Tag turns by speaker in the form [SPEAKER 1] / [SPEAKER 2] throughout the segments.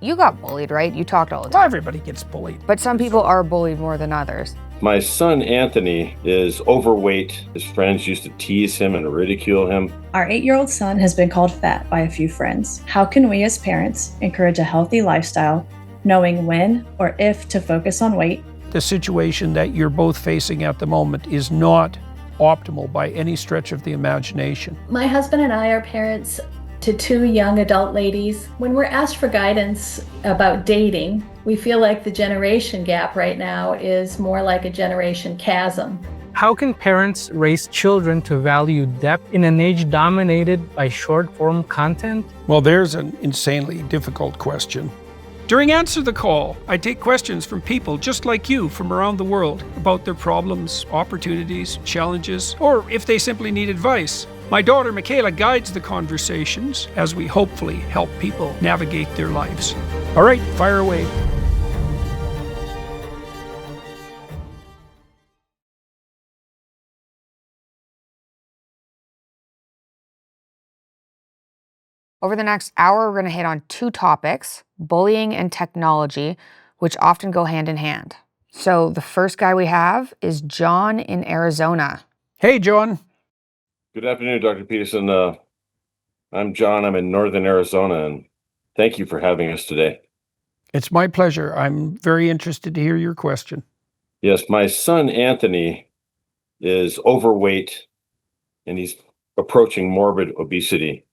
[SPEAKER 1] You got bullied, right? You talked all the
[SPEAKER 2] Well,
[SPEAKER 1] time.
[SPEAKER 2] everybody gets bullied.
[SPEAKER 1] But some people are bullied more than others.
[SPEAKER 3] My son, Anthony, is overweight. His friends used to tease him and ridicule him.
[SPEAKER 4] Our 8-year-old son has been called fat by a few friends. How can we as parents encourage a healthy lifestyle, knowing when or if to focus on weight?
[SPEAKER 2] The situation that you're both facing at the moment is not optimal by any stretch of the imagination.
[SPEAKER 5] My husband and I are parents to 2 young adult ladies. When we're asked for guidance about dating, we feel like the generation gap right now is more like a generation chasm.
[SPEAKER 6] How can parents raise children to value depth in an age dominated by short-form content?
[SPEAKER 2] Well, there's an insanely difficult question. During Answer the Call, I take questions from people just like you from around the world about their problems, opportunities, challenges, or if they simply need advice. My daughter Michaela guides the conversations as we hopefully help people navigate their lives. All right, fire away.
[SPEAKER 1] Over the next hour, we're going to hit on 2 topics, bullying and technology, which often go hand in hand. So the first guy we have is John in Arizona.
[SPEAKER 2] Hey, John.
[SPEAKER 3] Good afternoon, Dr. Peterson. I'm John. I'm in northern Arizona, and thank you for having us today.
[SPEAKER 2] It's my pleasure. I'm very interested to hear your question.
[SPEAKER 3] Yes, my son, Anthony, is overweight, and he's approaching morbid obesity.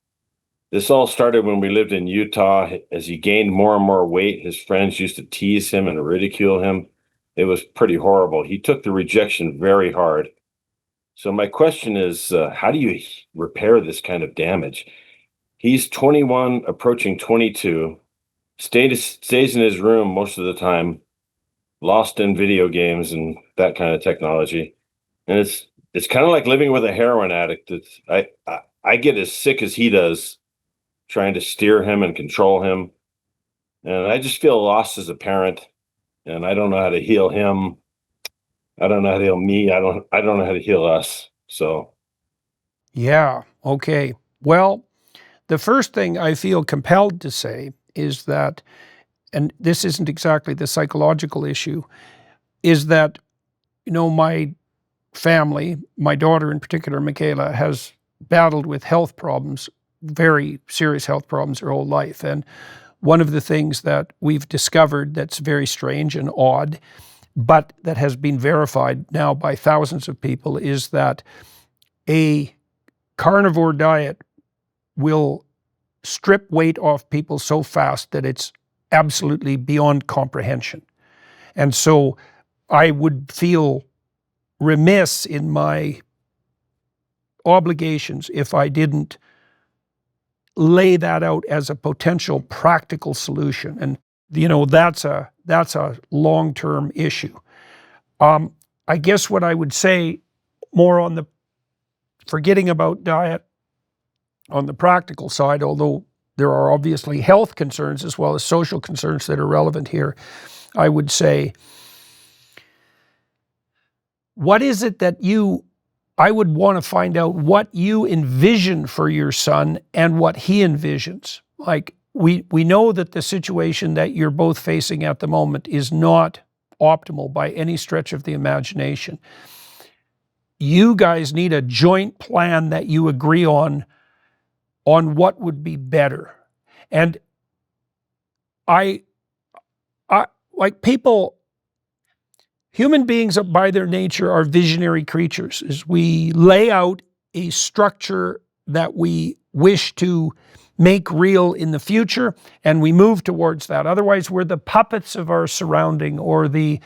[SPEAKER 3] This all started when we lived in Utah. As he gained more and more weight, his friends used to tease him and ridicule him. It was pretty horrible. He took the rejection very hard. So my question is, how do you repair this kind of damage? He's 21, approaching 22, stays in his room most of the time, lost in video games and that kind of technology. And it's kind of like living with a heroin addict. I get as sick as he does, trying to steer him and control him. And I just feel lost as a parent, and I don't know how to heal him. I don't know how to heal me. I don't know how to heal us. So.
[SPEAKER 2] Yeah, okay. Well, the first thing I feel compelled to say is that, and this isn't exactly the psychological issue, is that, my family, my daughter in particular, Michaela, has battled with health problems, very serious health problems her whole life. And one of the things that we've discovered that's very strange and odd, but that has been verified now by thousands of people, is that a carnivore diet will strip weight off people so fast that it's absolutely beyond comprehension. And so I would feel remiss in my obligations if I didn't lay that out as a potential practical solution. And that's a long-term issue. I guess what I would say more on the forgetting about diet on the practical side, although there are obviously health concerns as well as social concerns that are relevant here, I would say, what is it that I would want to find out what you envision for your son and what he envisions. Like, we know that the situation that you're both facing at the moment is not optimal by any stretch of the imagination. You guys need a joint plan that you agree on what would be better. And I like people. Human beings by their nature are visionary creatures. As we lay out a structure that we wish to make real in the future, and we move towards that. Otherwise, we're the puppets of our surrounding or the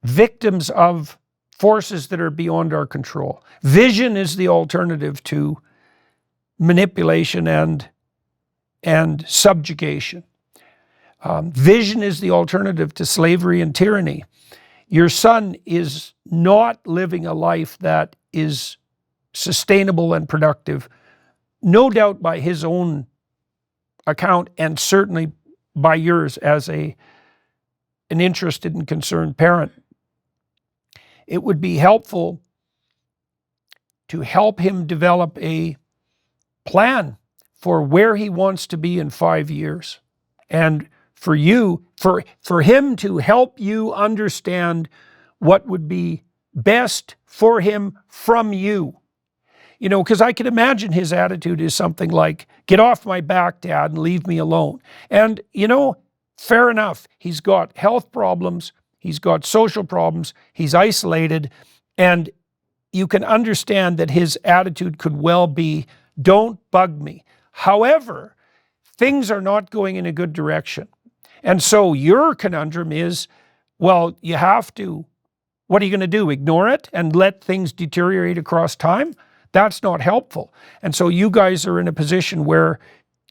[SPEAKER 2] victims of forces that are beyond our control. Vision is the alternative to manipulation and subjugation. Vision is the alternative to slavery and tyranny. Your son is not living a life that is sustainable and productive, no doubt by his own account and certainly by yours as an interested and concerned parent. It would be helpful to help him develop a plan for where he wants to be in 5 years. And for you, for him to help you understand what would be best for him from you. You know, because I can imagine his attitude is something like, get off my back, Dad, and leave me alone. And, you know, fair enough. He's got health problems. He's got social problems. He's isolated. And you can understand that his attitude could well be, don't bug me. However, things are not going in a good direction. And so your conundrum is, well, you have to, what are you going to do? Ignore it and let things deteriorate across time? That's not helpful. And so you guys are in a position where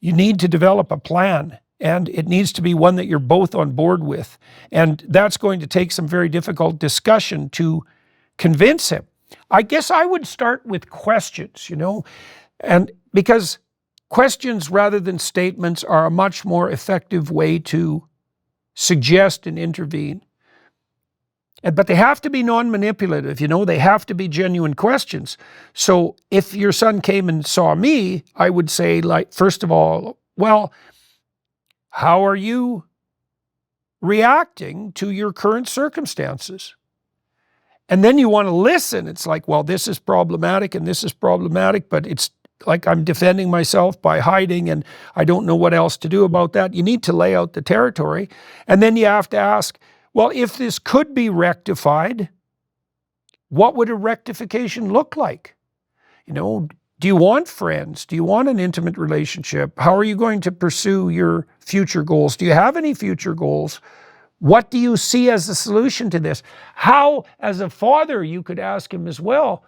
[SPEAKER 2] you need to develop a plan, and it needs to be one that you're both on board with. And that's going to take some very difficult discussion to convince him. I guess I would start with questions, you know, and because questions rather than statements are a much more effective way to suggest and intervene. But they have to be non-manipulative, you know, they have to be genuine questions. So if your son came and saw me, I would say, like, first of all, well, how are you reacting to your current circumstances? And then you want to listen. It's like, well, this is problematic and this is problematic, but it's like I'm defending myself by hiding and I don't know what else to do about that. You need to lay out the territory. And then you have to ask, well, if this could be rectified, what would a rectification look like? You know, do you want friends? Do you want an intimate relationship? How are you going to pursue your future goals? Do you have any future goals? What do you see as the solution to this? How, as a father, you could ask him as well,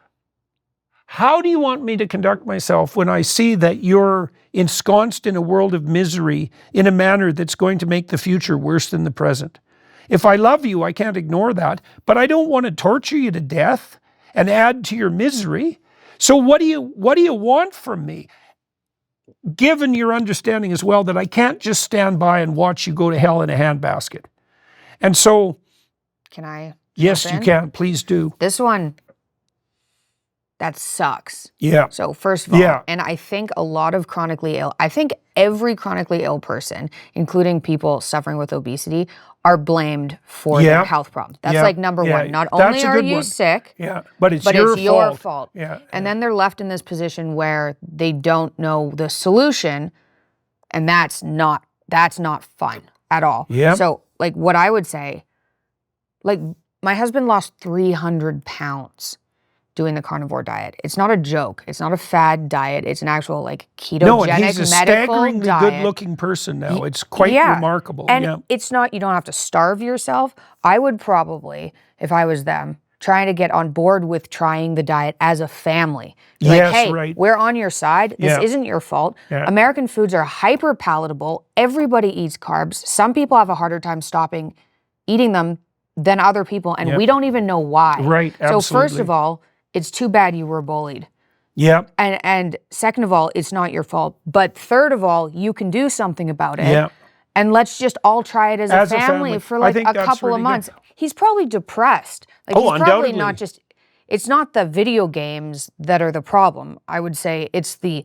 [SPEAKER 2] how do you want me to conduct myself when I see that you're ensconced in a world of misery in a manner that's going to make the future worse than the present? If I love you, I can't ignore that, but I don't want to torture you to death and add to your misery. So what do you want from me? Given your understanding as well that I can't just stand by and watch you go to hell in a handbasket. And so,
[SPEAKER 1] Can I?
[SPEAKER 2] Yes,
[SPEAKER 1] jump
[SPEAKER 2] you
[SPEAKER 1] in?
[SPEAKER 2] can. Please do.
[SPEAKER 1] This one, that sucks.
[SPEAKER 2] Yeah.
[SPEAKER 1] So first of all,
[SPEAKER 2] Yeah.
[SPEAKER 1] and I think a lot of chronically ill, I think every chronically ill person, including people suffering with obesity, are blamed for their health problems. That's like number one. Not only
[SPEAKER 2] That's a
[SPEAKER 1] are
[SPEAKER 2] good
[SPEAKER 1] you
[SPEAKER 2] one.
[SPEAKER 1] sick,
[SPEAKER 2] Yeah, but it's
[SPEAKER 1] your fault.
[SPEAKER 2] Yeah.
[SPEAKER 1] And then they're left in this position where they don't know the solution, and that's not fun at all.
[SPEAKER 2] Yeah.
[SPEAKER 1] So like what I would say, like my husband lost 300 pounds doing the carnivore diet. It's not a joke. It's not a fad diet. It's an actual like ketogenic
[SPEAKER 2] No, and he's a
[SPEAKER 1] medical
[SPEAKER 2] staggeringly
[SPEAKER 1] diet.
[SPEAKER 2] good-looking person now. It's quite remarkable.
[SPEAKER 1] And it's not, you don't have to starve yourself. I would probably, if I was them, trying to get on board with trying the diet as a family. Be like,
[SPEAKER 2] Yes,
[SPEAKER 1] hey,
[SPEAKER 2] right.
[SPEAKER 1] we're on your side. This
[SPEAKER 2] Yeah.
[SPEAKER 1] isn't your fault.
[SPEAKER 2] Yeah.
[SPEAKER 1] American foods are hyper palatable. Everybody eats carbs. Some people have a harder time stopping eating them than other people, and we don't even know why.
[SPEAKER 2] Right,
[SPEAKER 1] So first
[SPEAKER 2] absolutely.
[SPEAKER 1] of all, it's too bad you were bullied.
[SPEAKER 2] Yeah.
[SPEAKER 1] And second of all, it's not your fault. But third of all, you can do something about it.
[SPEAKER 2] Yeah.
[SPEAKER 1] And let's just all try it as a family for
[SPEAKER 2] I
[SPEAKER 1] like
[SPEAKER 2] think
[SPEAKER 1] a
[SPEAKER 2] that's
[SPEAKER 1] couple
[SPEAKER 2] really
[SPEAKER 1] of
[SPEAKER 2] good.
[SPEAKER 1] months. He's probably depressed. Like
[SPEAKER 2] Oh,
[SPEAKER 1] he's probably
[SPEAKER 2] undoubtedly.
[SPEAKER 1] not just, it's not the video games that are the problem. I would say it's the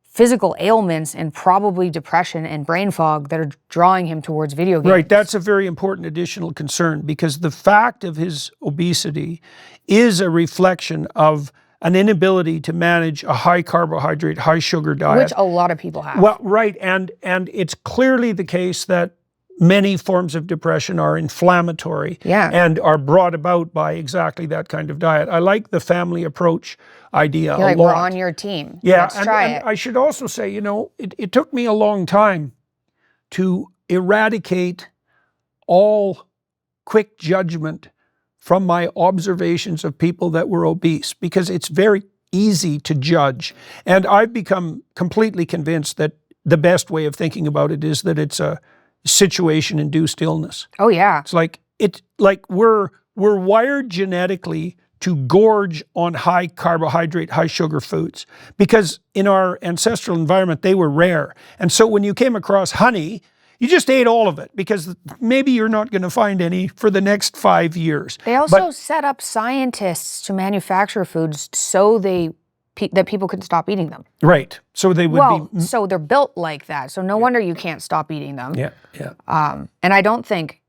[SPEAKER 1] physical ailments and probably depression and brain fog that are drawing him towards video games.
[SPEAKER 2] Right, that's a very important additional concern because the fact of his obesity is a reflection of an inability to manage a high carbohydrate, high sugar diet.
[SPEAKER 1] Which a lot of people have.
[SPEAKER 2] Well, right, and it's clearly the case that many forms of depression are inflammatory and are brought about by exactly that kind of diet. I like the family approach idea a
[SPEAKER 1] like,
[SPEAKER 2] lot.
[SPEAKER 1] we're on your team.
[SPEAKER 2] Yeah,
[SPEAKER 1] Let's try it.
[SPEAKER 2] I should also say, you know, it took me a long time to eradicate all quick judgment from my observations of people that were obese because it's very easy to judge. And I've become completely convinced that the best way of thinking about it is that it's a situation-induced illness.
[SPEAKER 1] Oh yeah.
[SPEAKER 2] It's like we're wired genetically to gorge on high carbohydrate, high sugar foods because in our ancestral environment they were rare. And so when you came across honey, you just ate all of it because maybe you're not going to find any for the next 5 years.
[SPEAKER 1] They also set up scientists to manufacture foods so they that people could stop eating them.
[SPEAKER 2] Right. So they would be.
[SPEAKER 1] So they're built like that. So no wonder you can't stop eating them.
[SPEAKER 2] Yeah, yeah.
[SPEAKER 1] And I don't think,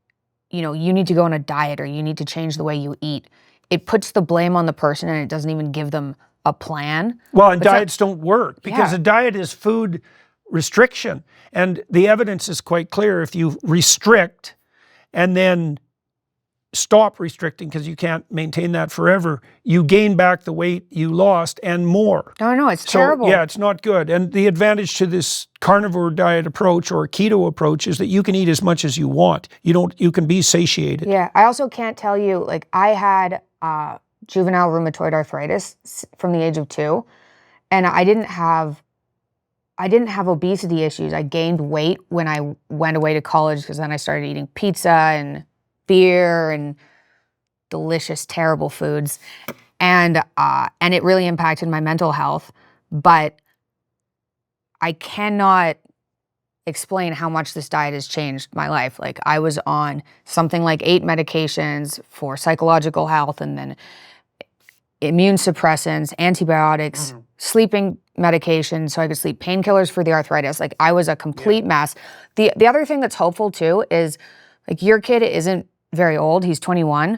[SPEAKER 1] you need to go on a diet or you need to change the way you eat. It puts the blame on the person and it doesn't even give them a plan.
[SPEAKER 2] Well, and diets don't work because
[SPEAKER 1] Yeah.
[SPEAKER 2] a diet is food restriction. And the evidence is quite clear. If you restrict and then stop restricting because you can't maintain that forever, you gain back the weight you lost and more.
[SPEAKER 1] No, it's terrible.
[SPEAKER 2] Yeah, it's not good. And the advantage to this carnivore diet approach or keto approach is that you can eat as much as you want. You can be satiated.
[SPEAKER 1] Yeah, I also can't tell you, like I had juvenile rheumatoid arthritis from the age of 2, and I didn't have obesity issues. I gained weight when I went away to college because then I started eating pizza and beer and delicious, terrible foods. And it really impacted my mental health. But I cannot explain how much this diet has changed my life. Like I was on something like 8 medications for psychological health and then immune suppressants, antibiotics, sleeping medication so I could sleep, painkillers for the arthritis. Like I was a complete mess. The other thing that's hopeful too is like your kid isn't very old. He's 21.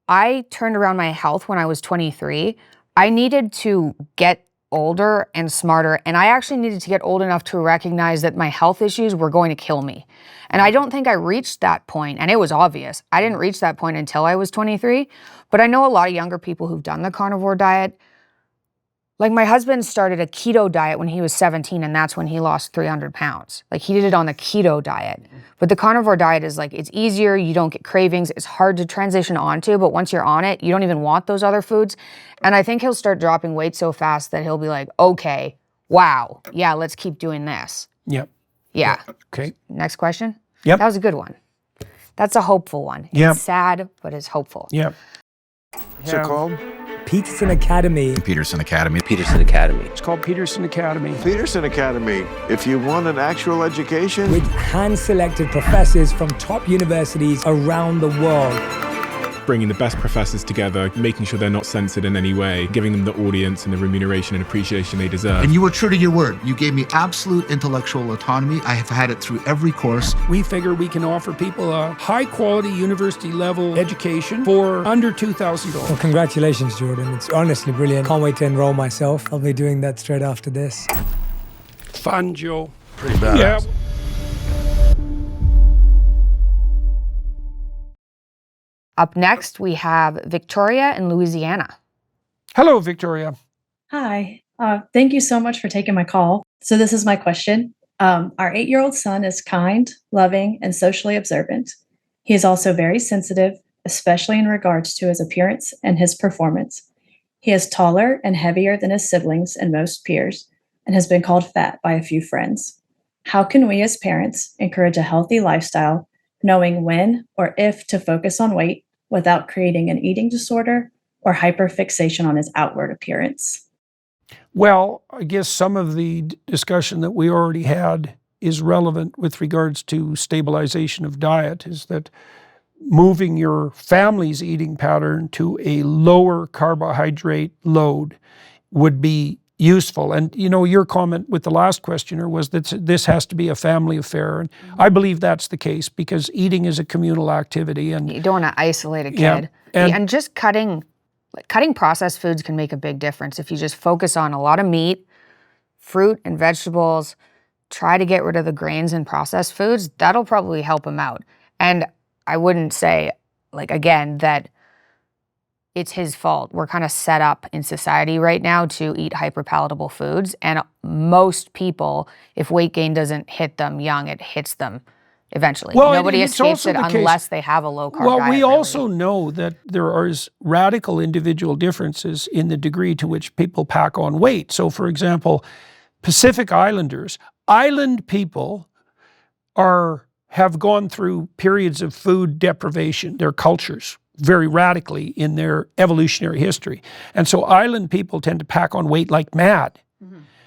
[SPEAKER 1] I turned around my health when I was 23. I needed to get older and smarter, and I actually needed to get old enough to recognize that my health issues were going to kill me. And I don't think I reached that point, and it was obvious. I didn't reach that point until I was 23, but I know a lot of younger people who've done the carnivore diet. Like my husband started a keto diet when he was 17, and that's when he lost 300 pounds. Like he did it on the keto diet. But the carnivore diet is like, it's easier, you don't get cravings, it's hard to transition onto, but once you're on it, you don't even want those other foods. And I think he'll start dropping weight so fast that he'll be like, okay, wow, yeah, let's keep doing this.
[SPEAKER 2] Yep.
[SPEAKER 1] Yeah.
[SPEAKER 2] Okay.
[SPEAKER 1] Next question?
[SPEAKER 2] Yep.
[SPEAKER 1] That was a good one. That's a hopeful one.
[SPEAKER 2] Yep.
[SPEAKER 1] It's sad, but it's hopeful.
[SPEAKER 2] Yep.
[SPEAKER 7] What's it called?
[SPEAKER 8] Peterson Academy.
[SPEAKER 9] Peterson Academy.
[SPEAKER 10] Peterson Academy.
[SPEAKER 2] It's called Peterson Academy.
[SPEAKER 7] Peterson Academy. If you want an actual education.
[SPEAKER 8] With hand-selected professors from top universities around the world.
[SPEAKER 11] Bringing the best professors together, making sure they're not censored in any way, giving them the audience and the remuneration and appreciation they deserve.
[SPEAKER 9] And you were true to your word. You gave me absolute intellectual autonomy. I have had it through every course.
[SPEAKER 2] We figure we can offer people a high-quality university-level education for under $2,000.
[SPEAKER 8] Well, congratulations, Jordan. It's honestly brilliant. Can't wait to enroll myself. I'll be doing that straight after this.
[SPEAKER 2] Fun, Joe.
[SPEAKER 7] Pretty badass.
[SPEAKER 2] Yeah.
[SPEAKER 1] Up next, we have Victoria in Louisiana.
[SPEAKER 2] Hello, Victoria.
[SPEAKER 4] Hi. Thank you so much for taking my call. So this is my question. Our 8-year-old son is kind, loving, and socially observant. He is also very sensitive, especially in regards to his appearance and his performance. He is taller and heavier than his siblings and most peers, and has been called fat by a few friends. How can we as parents encourage a healthy lifestyle, knowing when or if to focus on weight without creating an eating disorder or hyperfixation on his outward appearance?
[SPEAKER 2] Well, I guess some of the discussion that we already had is relevant with regards to stabilization of diet, is that moving your family's eating pattern to a lower carbohydrate load would be useful. And your comment with the last questioner was that this has to be a family affair. And I believe that's the case because eating is a communal activity. And
[SPEAKER 1] You don't want to isolate a kid.
[SPEAKER 2] Yeah,
[SPEAKER 1] And just cutting processed foods can make a big difference. If you just focus on a lot of meat, fruit, and vegetables, try to get rid of the grains and processed foods, that'll probably help him out. And I wouldn't say, again, that it's his fault. We're kind of set up in society right now to eat hyperpalatable foods. And most people, if weight gain doesn't hit them young, it hits them eventually.
[SPEAKER 2] Well,
[SPEAKER 1] Nobody
[SPEAKER 2] it's
[SPEAKER 1] escapes
[SPEAKER 2] also
[SPEAKER 1] it
[SPEAKER 2] the case-
[SPEAKER 1] unless they have a low carb
[SPEAKER 2] Well,
[SPEAKER 1] diet.
[SPEAKER 2] we
[SPEAKER 1] really.
[SPEAKER 2] also know that there are radical individual differences in the degree to which people pack on weight. So, for example, Pacific Islanders, island people have gone through periods of food deprivation, their cultures, very radically in their evolutionary history. And so island people tend to pack on weight like mad.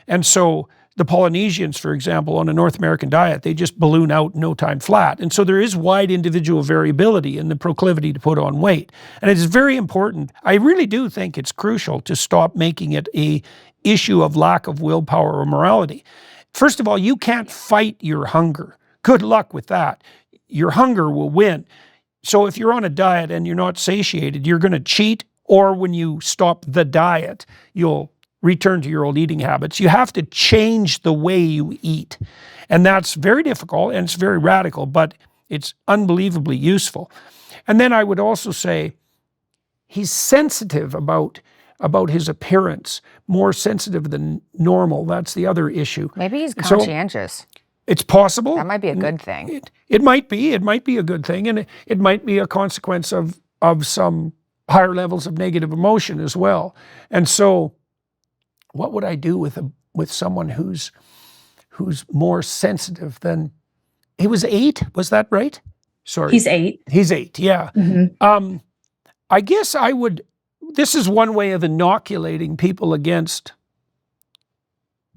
[SPEAKER 2] And so the Polynesians, for example, on a North American diet, they just balloon out no time flat. And so there is wide individual variability in the proclivity to put on weight. And it is very important. I really do think it's crucial to stop making it a issue of lack of willpower or morality. First of all, you can't fight your hunger. Good luck with that. Your hunger will win. So if you're on a diet and you're not satiated, you're going to cheat, or when you stop the diet, you'll return to your old eating habits. You have to change the way you eat. And that's very difficult and it's very radical, but it's unbelievably useful. And then I would also say he's sensitive about his appearance, more sensitive than normal. That's the other issue.
[SPEAKER 1] Maybe he's conscientious.
[SPEAKER 2] So it's possible.
[SPEAKER 1] That might be a good thing.
[SPEAKER 2] It might be a good thing, and it might be a consequence of some higher levels of negative emotion as well. And so what would I do with someone who's more sensitive than he was 8? Was that right? Sorry.
[SPEAKER 4] He's 8.
[SPEAKER 2] He's 8, yeah.
[SPEAKER 4] Mm-hmm.
[SPEAKER 2] I guess I would, this is one way of inoculating people against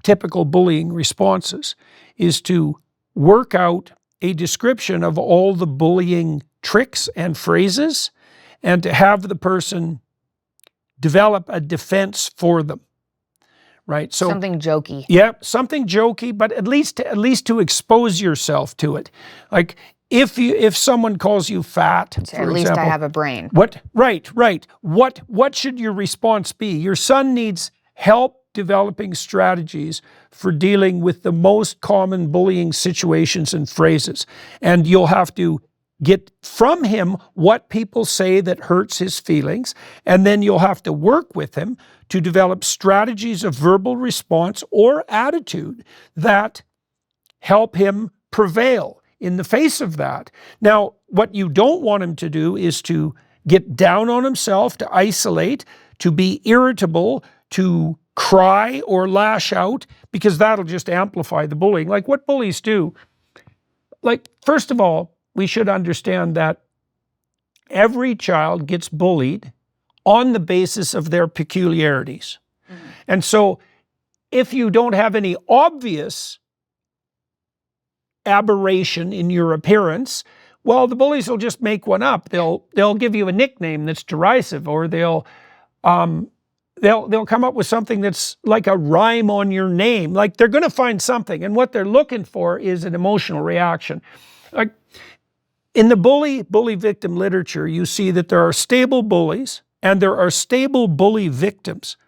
[SPEAKER 2] typical bullying responses, is to work out a description of all the bullying tricks and phrases and to have the person develop a defense for them. Right? So
[SPEAKER 1] something jokey.
[SPEAKER 2] Yeah, something jokey, but at least to expose yourself to it. Like if someone calls you fat,
[SPEAKER 1] so at least I have a brain.
[SPEAKER 2] Right. What should your response be? Your son needs help developing strategies for dealing with the most common bullying situations and phrases. And you'll have to get from him what people say that hurts his feelings, and then you'll have to work with him to develop strategies of verbal response or attitude that help him prevail in the face of that. Now, what you don't want him to do is to get down on himself, to isolate, to be irritable, to cry or lash out, because that'll just amplify the bullying. Like what bullies do, like, first of all, we should understand that every child gets bullied on the basis of their peculiarities. Mm-hmm. And so if you don't have any obvious aberration in your appearance, well, the bullies will just make one up. They'll give you a nickname that's derisive, or they'll come up with something that's like a rhyme on your name. Like they're going to find something, and what they're looking for is an emotional reaction. Like in the bully victim literature, you see that there are stable bullies and there are stable bully victims.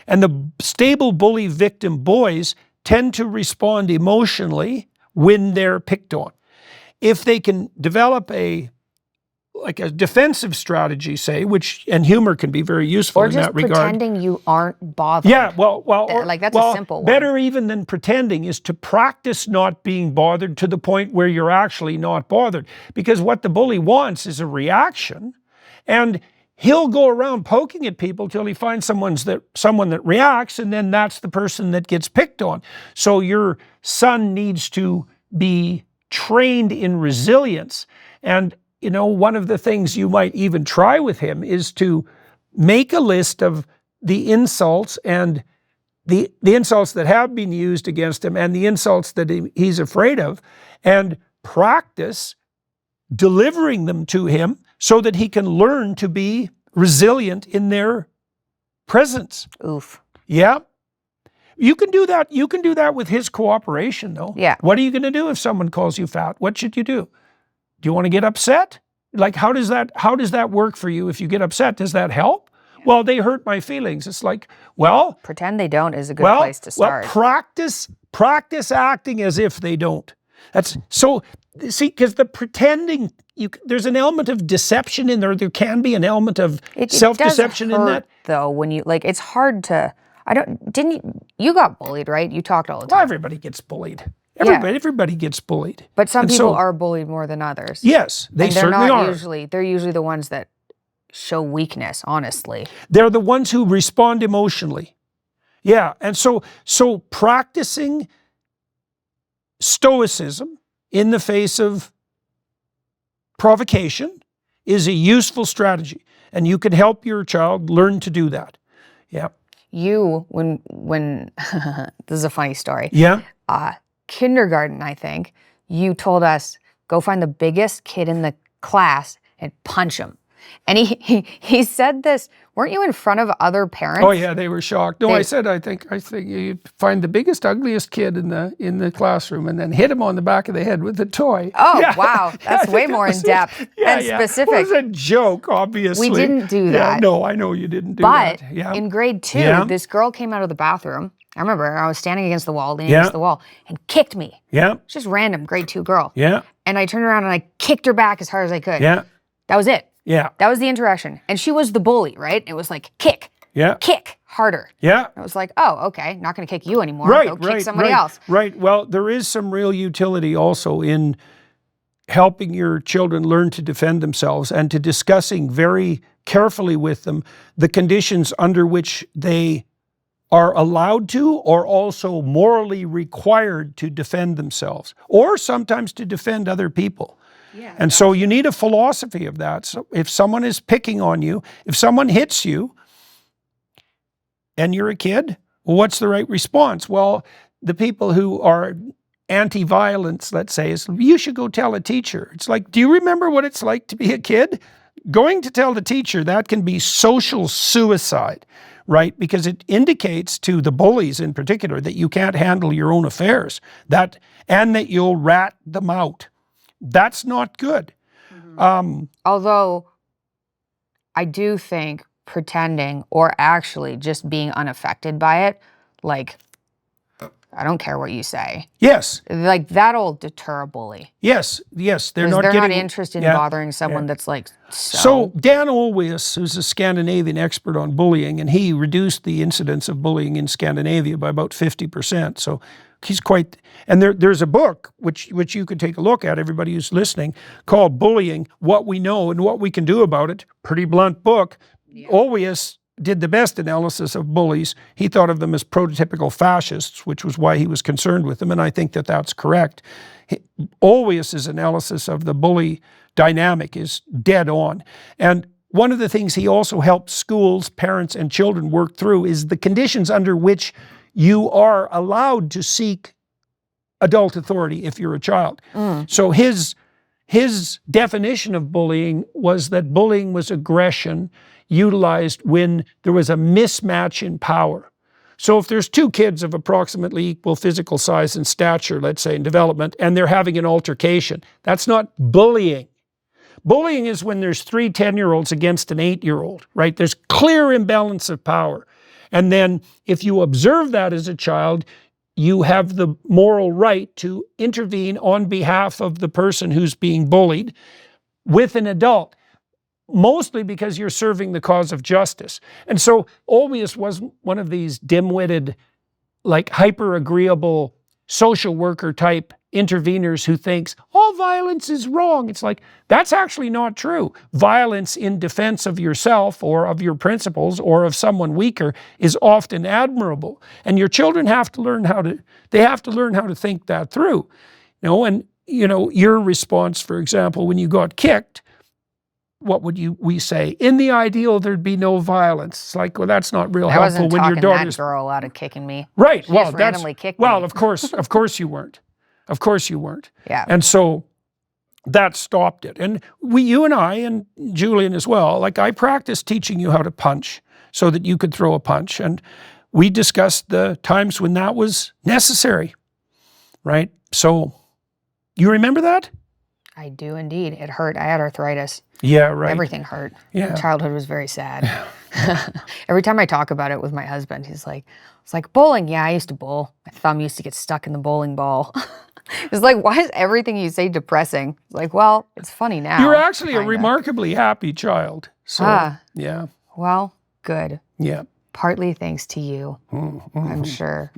[SPEAKER 2] And the stable bully victim boys tend to respond emotionally when they're picked on. If they can develop a defensive strategy, say, and humor can be very useful in that regard.
[SPEAKER 1] Or just pretending you aren't bothered.
[SPEAKER 2] Yeah,
[SPEAKER 1] that's a simple one.
[SPEAKER 2] Better even than pretending is to practice not being bothered to the point where you're actually not bothered. Because what the bully wants is a reaction, and he'll go around poking at people till he finds someone that reacts, and then that's the person that gets picked on. So your son needs to be trained in resilience. And one of the things you might even try with him is to make a list of the insults and the insults that have been used against him and the insults that he's afraid of, and practice delivering them to him so that he can learn to be resilient in their presence.
[SPEAKER 1] Oof.
[SPEAKER 2] Yeah. You can do that. You can do that with his cooperation, though.
[SPEAKER 1] Yeah.
[SPEAKER 2] What are you going to do if someone calls you fat? What should you do? Do you want to get upset? Like, how does that work for you if you get upset? Does that help? Well, they hurt my feelings. It's like, well...
[SPEAKER 1] Pretend they don't is a good place to start.
[SPEAKER 2] Well, practice acting as if they don't. That's so, see, because the pretending, there's an element of deception in there. There can be an element of self-deception in that.
[SPEAKER 1] Though, when you, it's hard to, you got bullied, right? You talked all the time.
[SPEAKER 2] Well, everybody gets bullied. Everybody gets bullied.
[SPEAKER 1] But some people are bullied more than others.
[SPEAKER 2] Yes, they certainly are.
[SPEAKER 1] They're usually the ones that show weakness, honestly.
[SPEAKER 2] They're the ones who respond emotionally. Yeah, and so practicing stoicism in the face of provocation is a useful strategy, and you can help your child learn to do that. Yeah.
[SPEAKER 1] you, when this is a funny story.
[SPEAKER 2] Yeah.
[SPEAKER 1] Kindergarten, I think, you told us, go find the biggest kid in the class and punch him. And he said this, weren't you in front of other parents?
[SPEAKER 2] Oh yeah, they were shocked. No, I think you find the biggest, ugliest kid in the classroom and then hit him on the back of the head with a toy.
[SPEAKER 1] Oh, yeah. Wow. That's way more in depth and specific.
[SPEAKER 2] It was a joke, obviously.
[SPEAKER 1] We didn't do that.
[SPEAKER 2] Yeah, no, I know you didn't do that.
[SPEAKER 1] But in grade 2, this girl came out of the bathroom. I remember I was standing against the wall, leaning against the wall, and kicked me.
[SPEAKER 2] Yeah.
[SPEAKER 1] It's just random, grade 2 girl.
[SPEAKER 2] Yeah.
[SPEAKER 1] And I turned around and I kicked her back as hard as I could.
[SPEAKER 2] Yeah.
[SPEAKER 1] That was it.
[SPEAKER 2] Yeah.
[SPEAKER 1] That was the interaction. And she was the bully, right? It was like, kick.
[SPEAKER 2] Yeah.
[SPEAKER 1] Kick harder.
[SPEAKER 2] Yeah.
[SPEAKER 1] I was like, oh, okay, not going to kick you anymore.
[SPEAKER 2] Right,
[SPEAKER 1] Go kick somebody else.
[SPEAKER 2] Right. Well, there is some real utility also in helping your children learn to defend themselves and to discussing very carefully with them the conditions under which they are allowed to or also morally required to defend themselves or sometimes to defend other people. Yeah, and so you need a philosophy of that. So if someone is picking on you, if someone hits you and you're a kid, well, what's the right response? Well, the people who are anti-violence, let's say, is you should go tell a teacher. It's like, do you remember what it's like to be a kid? Going to tell the teacher, that can be social suicide, right? Because it indicates to the bullies in particular that you can't handle your own affairs, and that you'll rat them out. That's not good.
[SPEAKER 1] Although I do think pretending or actually just being unaffected by it, like, I don't care what you say.
[SPEAKER 2] Yes.
[SPEAKER 1] Like, that'll deter a bully.
[SPEAKER 2] Yes. They're not
[SPEAKER 1] interested in bothering someone that's like,
[SPEAKER 2] So Dan Olweus, who's a Scandinavian expert on bullying, and he reduced the incidence of bullying in Scandinavia by about 50%. So he's quite, and there's a book which you could take a look at, everybody who's listening, called Bullying, What We Know and What We Can Do About It. Pretty blunt book. Yeah. Olweus did the best analysis of bullies. He thought of them as prototypical fascists, which was why he was concerned with them, and I think that that's correct. Olweus's analysis of the bully dynamic is dead on. And one of the things he also helped schools, parents, and children work through is the conditions under which you are allowed to seek adult authority if you're a child. So his definition of bullying was that bullying was aggression utilized when there was a mismatch in power. So if there's two kids of approximately equal physical size and stature, let's say in development, and they're having an altercation, that's not bullying. Bullying is when there's 3 10-year-olds against an 8-year-old, right? There's clear imbalance of power. And then if you observe that as a child, you have the moral right to intervene on behalf of the person who's being bullied with an adult, mostly because you're serving the cause of justice. And so Olweus wasn't one of these dim-witted, like hyper-agreeable social worker type interveners who thinks all violence is wrong. It's like, that's actually not true. Violence in defense of yourself or of your principles or of someone weaker is often admirable. And your children have to learn how to think that through. And your response, for example, when you got kicked, what would we say? In the ideal, there'd be no violence. It's like, well, that's not real helpful when your daughter's...
[SPEAKER 1] I wasn't talking that girl out of kicking me.
[SPEAKER 2] Right.
[SPEAKER 1] She just randomly kicked me.
[SPEAKER 2] Well, of course you weren't. Of course you weren't.
[SPEAKER 1] Yeah.
[SPEAKER 2] And so that stopped it. And you and I, and Julian as well, like I practiced teaching you how to punch so that you could throw a punch. And we discussed the times when that was necessary, right? So you remember that?
[SPEAKER 1] I do indeed. It hurt. I had arthritis.
[SPEAKER 2] Yeah, right.
[SPEAKER 1] Everything hurt.
[SPEAKER 2] Yeah.
[SPEAKER 1] Childhood was very sad. Every time I talk about it with my husband, he's like, it's like bowling. Yeah, I used to bowl. My thumb used to get stuck in the bowling ball. It's like, why is everything you say depressing? It's like, well, it's funny now.
[SPEAKER 2] You're actually a remarkably happy child. So, yeah.
[SPEAKER 1] Well, good.
[SPEAKER 2] Yeah.
[SPEAKER 1] Partly thanks to you, I'm sure.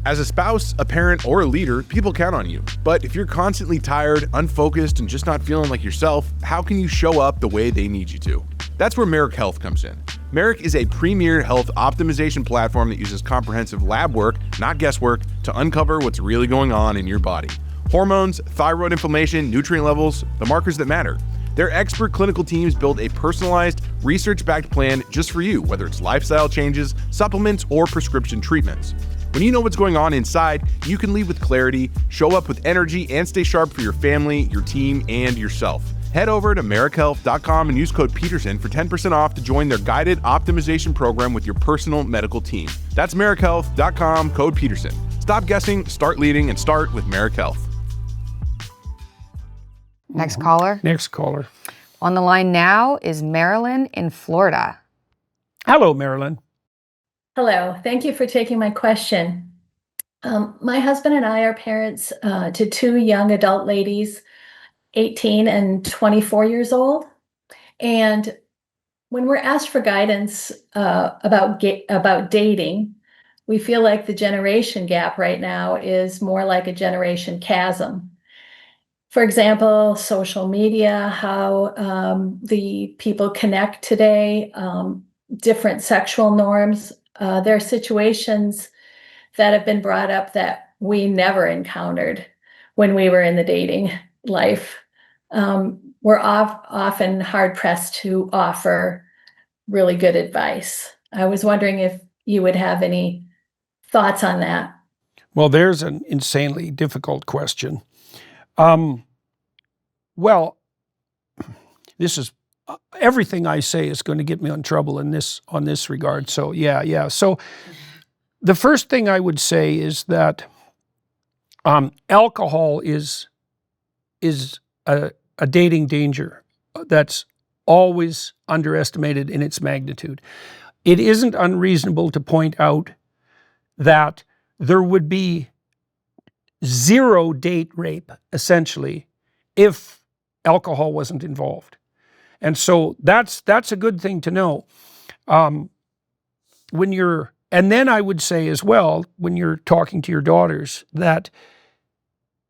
[SPEAKER 10] As a spouse, a parent, or a leader, people count on you. But if you're constantly tired, unfocused, and just not feeling like yourself, how can you show up the way they need you to? That's where Merrick Health comes in. Merrick is a premier health optimization platform that uses comprehensive lab work, not guesswork, to uncover what's really going on in your body. Hormones, thyroid inflammation, nutrient levels, the markers that matter. Their expert clinical teams build a personalized, research-backed plan just for you, whether it's lifestyle changes, supplements, or prescription treatments. When you know what's going on inside, you can leave with clarity, show up with energy, and stay sharp for your family, your team, and yourself. Head over to merrickhealth.com and use code Peterson for 10% off to join their guided optimization program with your personal medical team. That's merrickhealth.com, code Peterson. Stop guessing, start leading, and start with Merrick Health.
[SPEAKER 1] Next caller.
[SPEAKER 2] Next caller.
[SPEAKER 1] On the line now is Marilyn in Florida.
[SPEAKER 2] Hello, Marilyn.
[SPEAKER 5] Hello, thank you for taking my question. My husband and I are parents to two young adult ladies, 18 and 24 years old. And when we're asked for guidance about dating, we feel like the generation gap right now is more like a generation chasm. For example, social media, how the people connect today, different sexual norms. There are situations that have been brought up that we never encountered when we were in the dating life. We're often hard-pressed to offer really good advice. I was wondering if you would have any thoughts on that.
[SPEAKER 2] Well, there's an insanely difficult question. Well, this is everything I say is going to get me in trouble on this regard. So yeah. So the first thing I would say is that alcohol is a dating danger that's always underestimated in its magnitude. It isn't unreasonable to point out that there would be zero date rape, essentially, if alcohol wasn't involved. And so that's a good thing to know. And then I would say as well, when you're talking to your daughters, that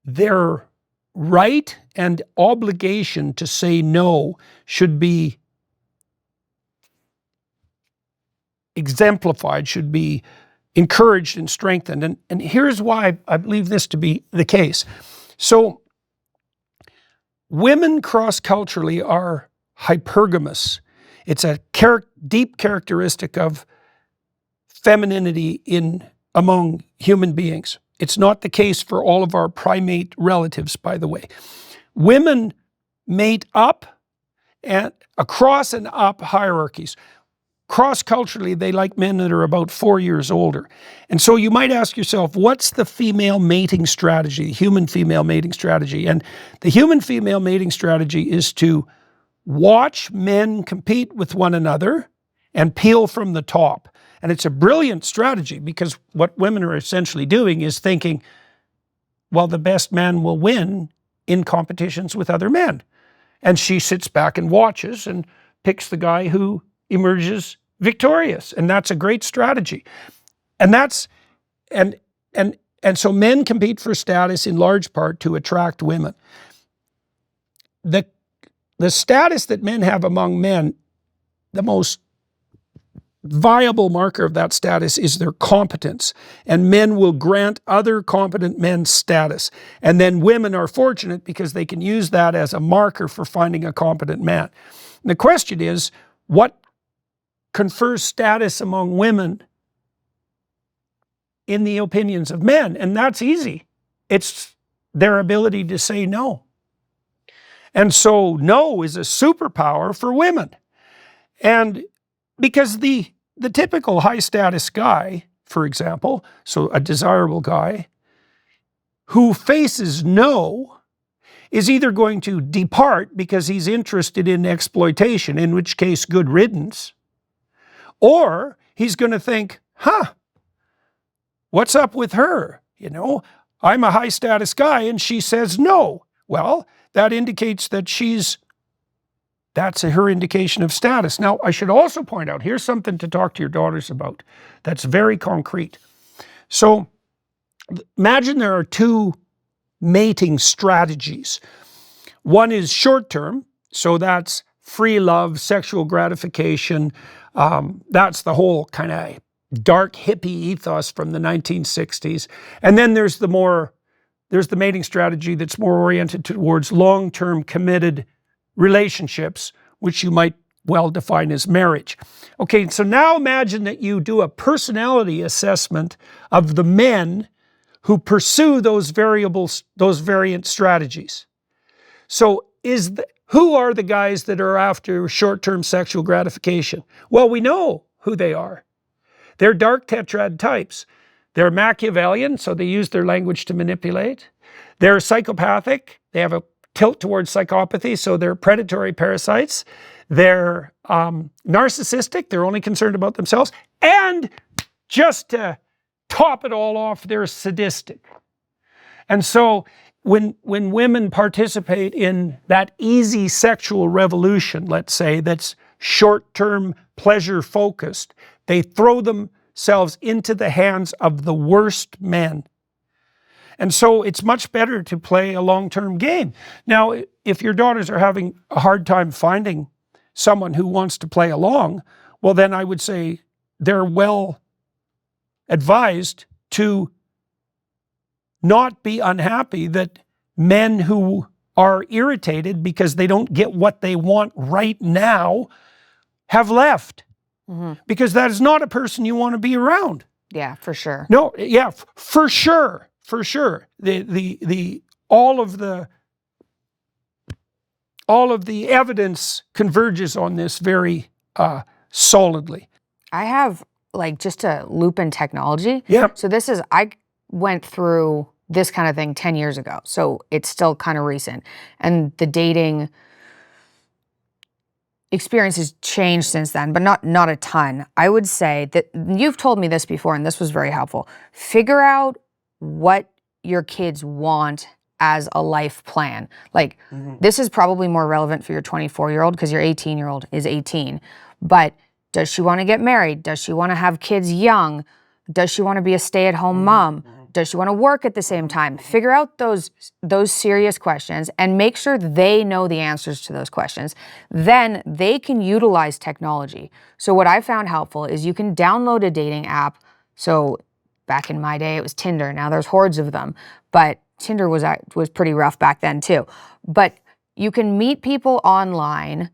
[SPEAKER 2] their right and obligation to say no should be exemplified, should be encouraged and strengthened. And here's why I believe this to be the case. So women cross-culturally are hypergamous. It's a deep characteristic of femininity among human beings. It's not the case for all of our primate relatives, by the way. Women mate up and across and up hierarchies. Cross-culturally, they like men that are about 4 years older. And so you might ask yourself, what's the female mating strategy, the human female mating strategy? And the human female mating strategy is to watch men compete with one another and peel from the top. And it's a brilliant strategy because what women are essentially doing is thinking, well, the best man will win in competitions with other men. And she sits back and watches and picks the guy who emerges victorious. And that's a great strategy. And so men compete for status in large part to attract women. The status that men have among men, the most viable marker of that status is their competence. And men will grant other competent men status. And then women are fortunate because they can use that as a marker for finding a competent man. And the question is, what confers status among women in the opinions of men? And that's easy. It's their ability to say no. And so no is a superpower for women. And because the typical high status guy, for example, so a desirable guy, who faces no is either going to depart because he's interested in exploitation, in which case good riddance, or he's going to think, what's up with her? I'm a high status guy and she says no. Well, that indicates that that's her indication of status. Now, I should also point out, here's something to talk to your daughters about that's very concrete. So imagine there are two mating strategies. One is short-term, so that's free love, sexual gratification. That's the whole kind of dark hippie ethos from the 1960s. And then there's the mating strategy that's more oriented towards long-term committed relationships, which you might well define as marriage. Okay, so now imagine that you do a personality assessment of the men who pursue those variant strategies. So who are the guys that are after short-term sexual gratification? Well, we know who they are. They're dark tetrad types. They're Machiavellian, so they use their language to manipulate. They're psychopathic. They have a tilt towards psychopathy, so they're predatory parasites. They're narcissistic. They're only concerned about themselves. And just to top it all off, they're sadistic. And so when women participate in that easy sexual revolution, let's say, that's short-term pleasure focused, they throw themselves into the hands of the worst men. And so it's much better to play a long-term game. Now, if your daughters are having a hard time finding someone who wants to play along, well, then I would say they're well advised to not be unhappy that men who are irritated because they don't get what they want right now have left. Mm-hmm. Because that is not a person you want to be around.
[SPEAKER 1] Yeah, for sure.
[SPEAKER 2] No, yeah, for sure. For sure. All of the evidence converges on this very solidly.
[SPEAKER 1] I have just a loop in technology.
[SPEAKER 2] Yeah.
[SPEAKER 1] So I went through this kind of thing 10 years ago. So it's still kind of recent. And the dating experience has changed since then, but not a ton. I would say that you've told me this before, and this was very helpful. Figure out what your kids want as a life plan. This is probably more relevant for your 24-year-old because your 18-year-old is 18. But does she want to get married? Does she want to have kids young? Does she want to be a stay-at-home mom? Does she want to work at the same time? Figure out those serious questions and make sure they know the answers to those questions. Then they can utilize technology. So what I found helpful is you can download a dating app. So back in my day, it was Tinder. Now there's hordes of them. But Tinder was pretty rough back then too. But you can meet people online,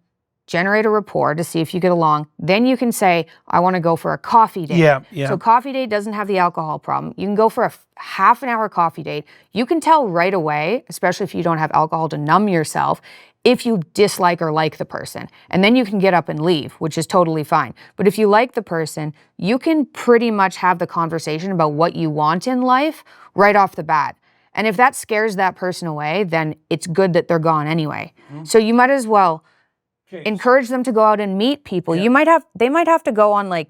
[SPEAKER 1] generate a rapport to see if you get along. Then you can say, I want to go for a coffee date.
[SPEAKER 2] Yeah.
[SPEAKER 1] So coffee date doesn't have the alcohol problem. You can go for a half an hour coffee date. You can tell right away, especially if you don't have alcohol to numb yourself, if you dislike or like the person. And then you can get up and leave, which is totally fine. But if you like the person, you can pretty much have the conversation about what you want in life right off the bat. And if that scares that person away, then it's good that they're gone anyway. Mm-hmm. So you might as well encourage them to go out and meet people. Yeah. They might have to go on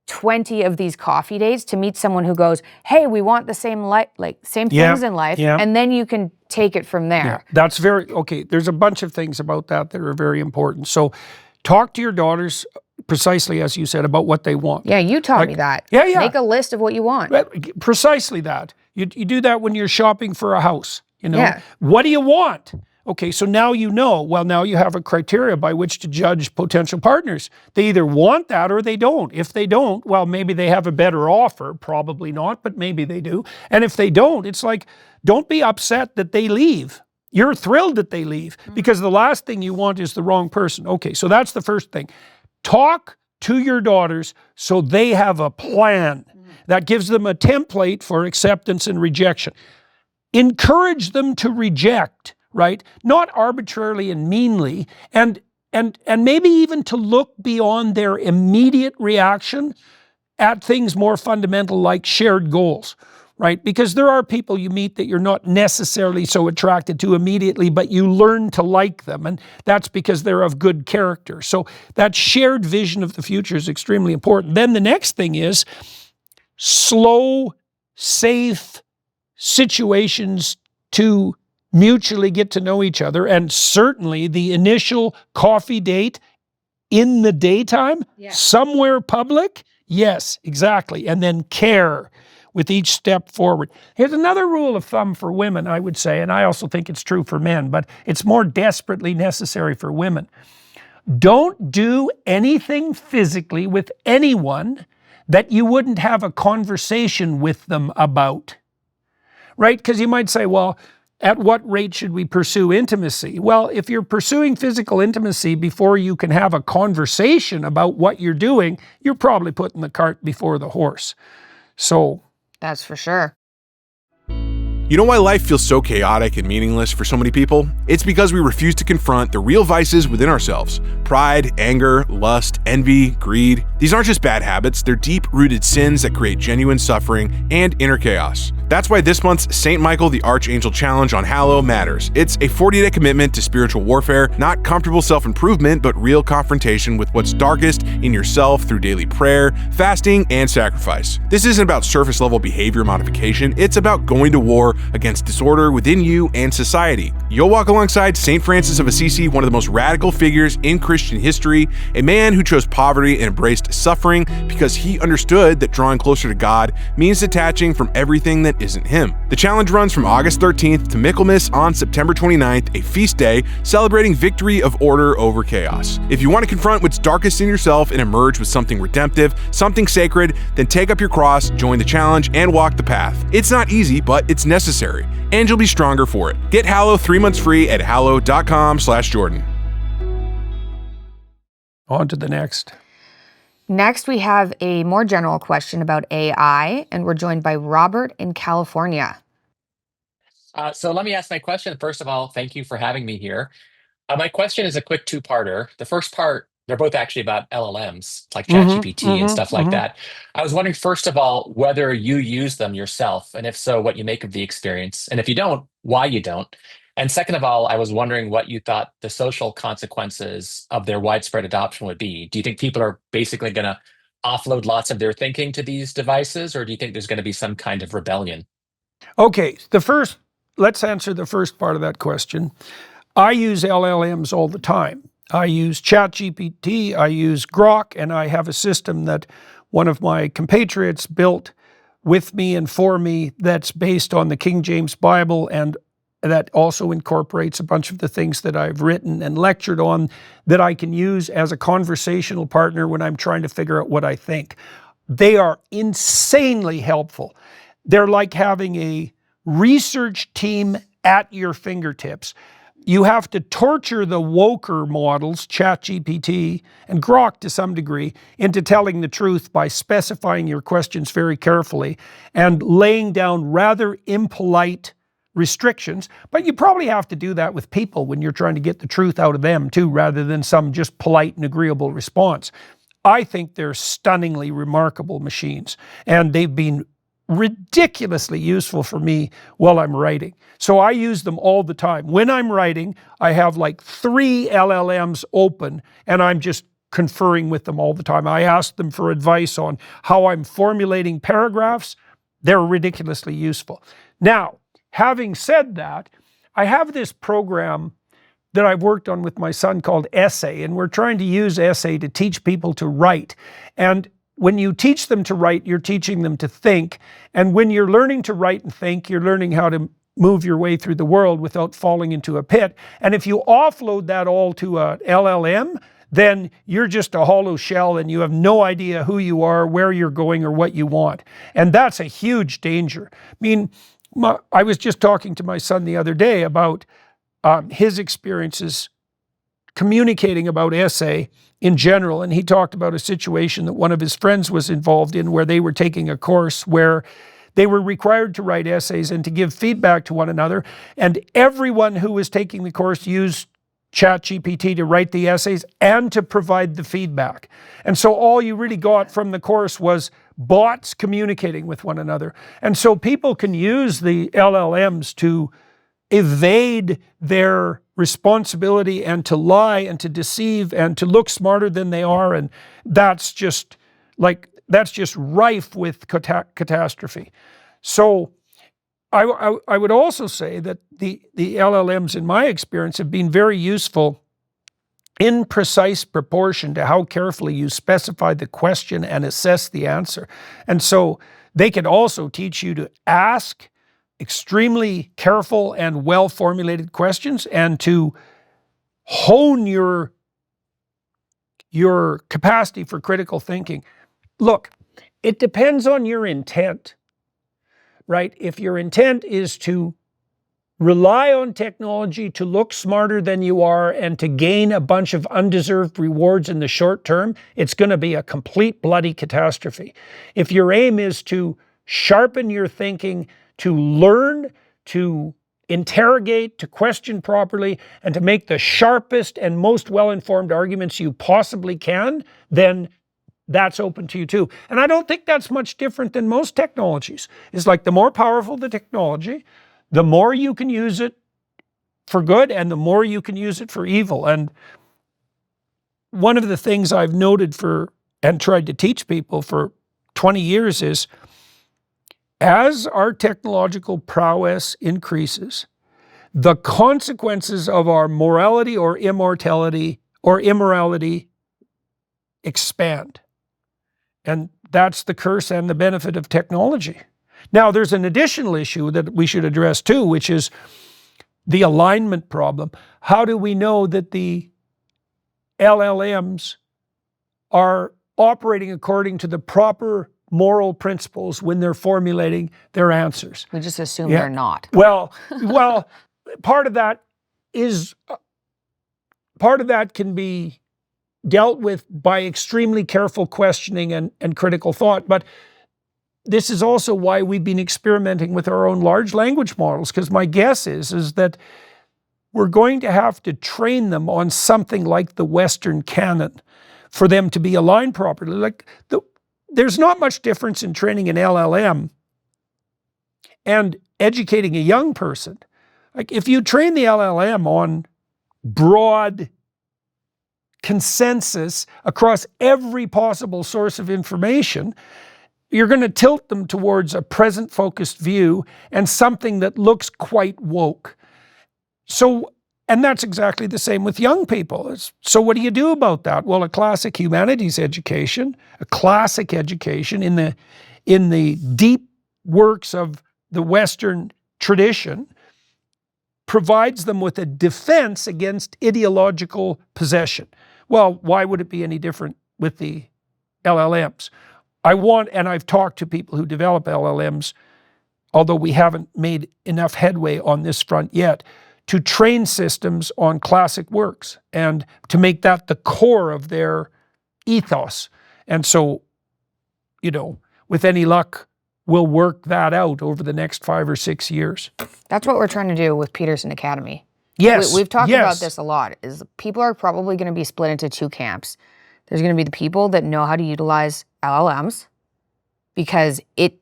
[SPEAKER 1] 20 of these coffee dates to meet someone who goes, hey, we want the same things in life. Yeah. And then you can take it from there.
[SPEAKER 2] Yeah. That's okay. There's a bunch of things about that are very important. So talk to your daughters precisely as you said about what they want.
[SPEAKER 1] Yeah, you taught me that.
[SPEAKER 2] Yeah.
[SPEAKER 1] Make a list of what you want.
[SPEAKER 2] Precisely that. You do that when you're shopping for a house.
[SPEAKER 1] Yeah.
[SPEAKER 2] What do you want? Okay, so now you know. Well, now you have a criteria by which to judge potential partners. They either want that or they don't. If they don't, well, maybe they have a better offer. Probably not, but maybe they do. And if they don't, it's don't be upset that they leave. You're thrilled that they leave because the last thing you want is the wrong person. Okay, so that's the first thing. Talk to your daughters so they have a plan that gives them a template for acceptance and rejection. Encourage them to reject. Right? Not arbitrarily and meanly, and maybe even to look beyond their immediate reaction at things more fundamental like shared goals, right? Because there are people you meet that you're not necessarily so attracted to immediately, but you learn to like them, and that's because they're of good character. So that shared vision of the future is extremely important. Then the next thing is slow, safe situations to mutually get to know each other, and certainly the initial coffee date in the daytime, somewhere public, yes, exactly, and then care with each step forward. Here's another rule of thumb for women, I would say, and I also think it's true for men, but it's more desperately necessary for women. Don't do anything physically with anyone that you wouldn't have a conversation with them about, right? Because you might say, well, at what rate should we pursue intimacy? Well, if you're pursuing physical intimacy before you can have a conversation about what you're doing, you're probably putting the cart before the horse. So
[SPEAKER 1] That's for sure.
[SPEAKER 10] You know why life feels so chaotic and meaningless for so many people? It's because we refuse to confront the real vices within ourselves. Pride, anger, lust, envy, greed. These aren't just bad habits, they're deep-rooted sins that create genuine suffering and inner chaos. That's why this month's St. Michael the Archangel Challenge on Hallow matters. It's a 40-day commitment to spiritual warfare, not comfortable self-improvement, but real confrontation with what's darkest in yourself through daily prayer, fasting, and sacrifice. This isn't about surface-level behavior modification, it's about going to war against disorder within you and society. You'll walk alongside St. Francis of Assisi, one of the most radical figures in Christian history, a man who chose poverty and embraced suffering because he understood that drawing closer to God means detaching from everything that isn't him. The challenge runs from August 13th to Michaelmas on September 29th, a feast day celebrating victory of order over chaos. If you want to confront what's darkest in yourself and emerge with something redemptive, something sacred, then take up your cross, join the challenge, and walk the path. It's not easy, but it's necessary, and you'll be stronger for it. Get Hallow 3 months free at hallow.com/Jordan.
[SPEAKER 2] on to the next.
[SPEAKER 1] Next, we have a more general question about AI, and we're joined by Robert in California.
[SPEAKER 12] So let me ask my question. First of all, thank you for having me here. My question is a quick two-parter. The first part, they're both actually about LLMs, like ChatGPT and stuff like that. I was wondering, first of all, whether you use them yourself, and if so, what you make of the experience. And if you don't, why you don't. And second of all, I was wondering what you thought the social consequences of their widespread adoption would be. Do you think people are basically going to offload lots of their thinking to these devices, or do you think there's going to be some kind of rebellion?
[SPEAKER 2] Okay, let's answer the first part of that question. I use LLMs all the time. I use ChatGPT, I use Grok, and I have a system that one of my compatriots built with me and for me that's based on the King James Bible, and that also incorporates a bunch of the things that I've written and lectured on that I can use as a conversational partner when I'm trying to figure out what I think. They are insanely helpful. They're like having a research team at your fingertips. You have to torture the woker models, ChatGPT and Grok to some degree, into telling the truth by specifying your questions very carefully and laying down rather impolite restrictions. But you probably have to do that with people when you're trying to get the truth out of them too, rather than some just polite and agreeable response. I think they're stunningly remarkable machines, and they've been ridiculously useful for me while I'm writing. So I use them all the time. When I'm writing, I have like 3 LLMs open, and I'm just conferring with them all the time. I ask them for advice on how I'm formulating paragraphs. They're ridiculously useful. Now, having said that, I have this program that I've worked on with my son called Essay, and we're trying to use Essay to teach people to write. And when you teach them to write, you're teaching them to think. And when you're learning to write and think, you're learning how to move your way through the world without falling into a pit. And if you offload that all to a LLM, then you're just a hollow shell and you have no idea who you are, where you're going, or what you want. And that's a huge danger. I mean, I was just talking to my son the other day about his experiences communicating about Essay in general, and he talked about a situation that one of his friends was involved in where they were taking a course where they were required to write essays and to give feedback to one another, and everyone who was taking the course used ChatGPT to write the essays and to provide the feedback. And so all you really got from the course was bots communicating with one another. And so people can use the LLMs to evade their responsibility and to lie and to deceive and to look smarter than they are, and that's just rife with catastrophe. So I would also say that the LLMs, in my experience, have been very useful in precise proportion to how carefully you specify the question and assess the answer. And so they can also teach you to ask extremely careful and well-formulated questions and to hone your capacity for critical thinking. Look, it depends on your intent, right? If your intent is to rely on technology to look smarter than you are and to gain a bunch of undeserved rewards in the short term, it's going to be a complete bloody catastrophe. If your aim is to sharpen your thinking, to learn, to interrogate, to question properly, and to make the sharpest and most well-informed arguments you possibly can, then that's open to you too. And I don't think that's much different than most technologies. It's like the more powerful the technology, the more you can use it for good and the more you can use it for evil. And one of the things I've noted and tried to teach people for 20 years is, as our technological prowess increases, the consequences of our morality or immorality expand. And that's the curse and the benefit of technology. Now, there's an additional issue that we should address too, which is the alignment problem. How do we know that the LLMs are operating according to the proper moral principles when they're formulating their answers?
[SPEAKER 1] We just assume they're not.
[SPEAKER 2] Well, part of that can be dealt with by extremely careful questioning and critical thought. But this is also why we've been experimenting with our own large language models, because my guess is that we're going to have to train them on something like the Western canon for them to be aligned properly. There's not much difference in training an LLM and educating a young person. Like, if you train the LLM on broad consensus across every possible source of information, you're going to tilt them towards a present-focused view and something that looks quite woke. So, and that's exactly the same with young people. So what do you do about that? Well, a classic humanities education, a classic education in the deep works of the Western tradition, provides them with a defense against ideological possession. Well, why would it be any different with the LLMs? And I've talked to people who develop LLMs, although we haven't made enough headway on this front yet, to train systems on classic works and to make that the core of their ethos. And so, with any luck, we'll work that out over the next 5 or 6 years.
[SPEAKER 1] That's what we're trying to do with Peterson Academy.
[SPEAKER 2] Yes.
[SPEAKER 1] We've talked about this a lot, is people are probably going to be split into two camps. There's going to be the people that know how to utilize LLMs because it